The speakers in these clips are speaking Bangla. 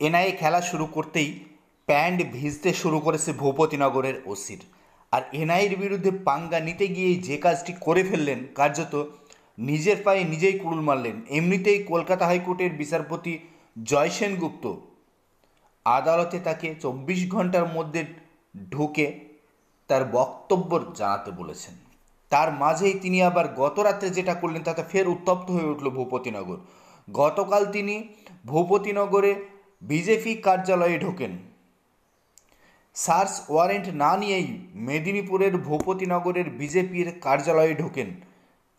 এনআইএ খেলা শুরু করতেই প্যান্ট ভিজতে শুরু করেছে ভূপতিনগরের ওসির। আর এনআইএর বিরুদ্ধে পাঙ্গা নিতে গিয়েই যে কাজটি করে ফেললেন, কার্যত নিজের পায়ে নিজেই কুড়ুল মারলেন। এমনিতেই কলকাতা হাইকোর্টের বিচারপতি জয় সেনগুপ্ত আদালতে তাকে 24 ঘন্টার মধ্যে ঢুকে তার বক্তব্য জানাতে বলেছেন। তার মাঝেই তিনি আবার গত রাত্রে যেটা করলেন তাতে ফের উত্তপ্ত হয়ে উঠল ভূপতিনগর। গতকাল তিনি ভূপতিনগরে বিজেপি কার্যালয়ে ঢোকেন। সার্চ ওয়ারেন্ট না নিয়েই মেদিনীপুরের ভূপতিনগরের বিজেপির কার্যালয়ে ঢোকেন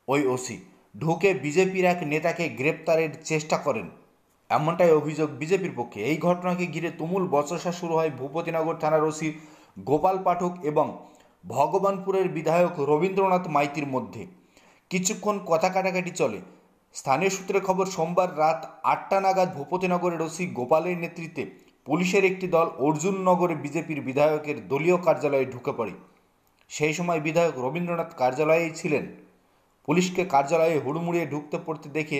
ওই ওসি। ঢুকে বিজেপির এক নেতাকে গ্রেপ্তারের চেষ্টা করেন, এমনটাই অভিযোগ বিজেপির পক্ষে। এই ঘটনাকে ঘিরে তুমুল বচসা শুরু হয় ভূপতিনগর থানার ওসি গোপাল পাঠক এবং ভগবানপুরের বিধায়ক রবীন্দ্রনাথ মাইতির মধ্যে। কিছুক্ষণ কথা কাটাকাটি চলে। স্থানীয় সূত্রে খবর, সোমবার রাত 8টা নাগাদ ভূপতিনগরের ওসি গোপালের নেতৃত্বে পুলিশের একটি দল অর্জুননগরে বিজেপির বিধায়কের দলীয় কার্যালয়ে ঢুকে পড়ে। সেই সময় বিধায়ক রবীন্দ্রনাথ কার্যালয়েই ছিলেন। পুলিশকে কার্যালয়ে হুড়মুড়িয়ে ঢুকতে পড়তে দেখে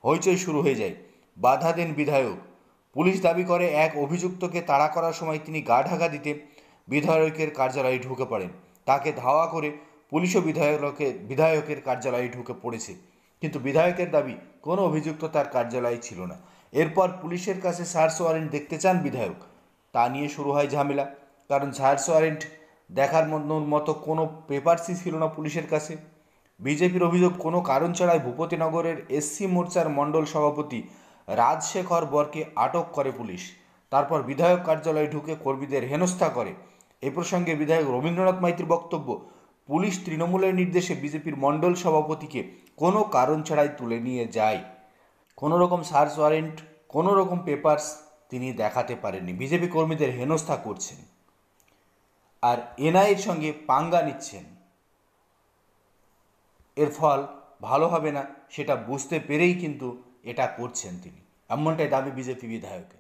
হইচই শুরু হয়ে যায়। বাধা দেন বিধায়ক। পুলিশ দাবি করে এক অভিযুক্তকে তাড়া করার সময় তিনি গা ঢাকা দিতে বিধায়কের কার্যালয়ে ঢুকে পড়েন। তাকে ধাওয়া করে পুলিশও বিধায়কের কার্যালয়ে ঢুকে পড়েছে, কিন্তু বিধায়কের দাবি কোনো অভিযুক্ত তার কার্যালয়ে ছিল না। এরপর পুলিশের কাছে সার্চ ওয়ারেন্ট দেখতে চান বিধায়ক। তা নিয়ে শুরু হয় ঝামেলা, কারণ সার্চ ওয়ারেন্ট দেখার মতো কোনো পেপারসই ছিল না পুলিশের কাছে। বিজেপির অভিযোগ, কোনো কারণ ছাড়াই ভূপতিনগরের এসসি মোর্চার মণ্ডল সভাপতি রাজশেখর বরকে আটক করে পুলিশ। তারপর বিধায়ক কার্যালয়ে ঢুকে কর্মীদের হেনস্থা করে। এ প্রসঙ্গে বিধায়ক রবীন্দ্রনাথ মাইতির বক্তব্য, পুলিশ তৃণমূলের নির্দেশে বিজেপির মণ্ডল সভাপতিকে কোনো কারণ ছাড়াই তুলে নিয়ে যায়। কোনো রকম সার্চ ওয়ারেন্ট, কোনো রকম পেপারস তিনি দেখাতে পারেননি। বিজেপি কর্মীদের হেনস্থা করছেন আর এনআইএর সঙ্গে পাঙ্গা নিচ্ছেন। এর ফল ভালো হবে না সেটা বুঝতে পেরেই কিন্তু এটা করছেন তিনি, এমনটাই দাবি বিজেপি বিধায়কের।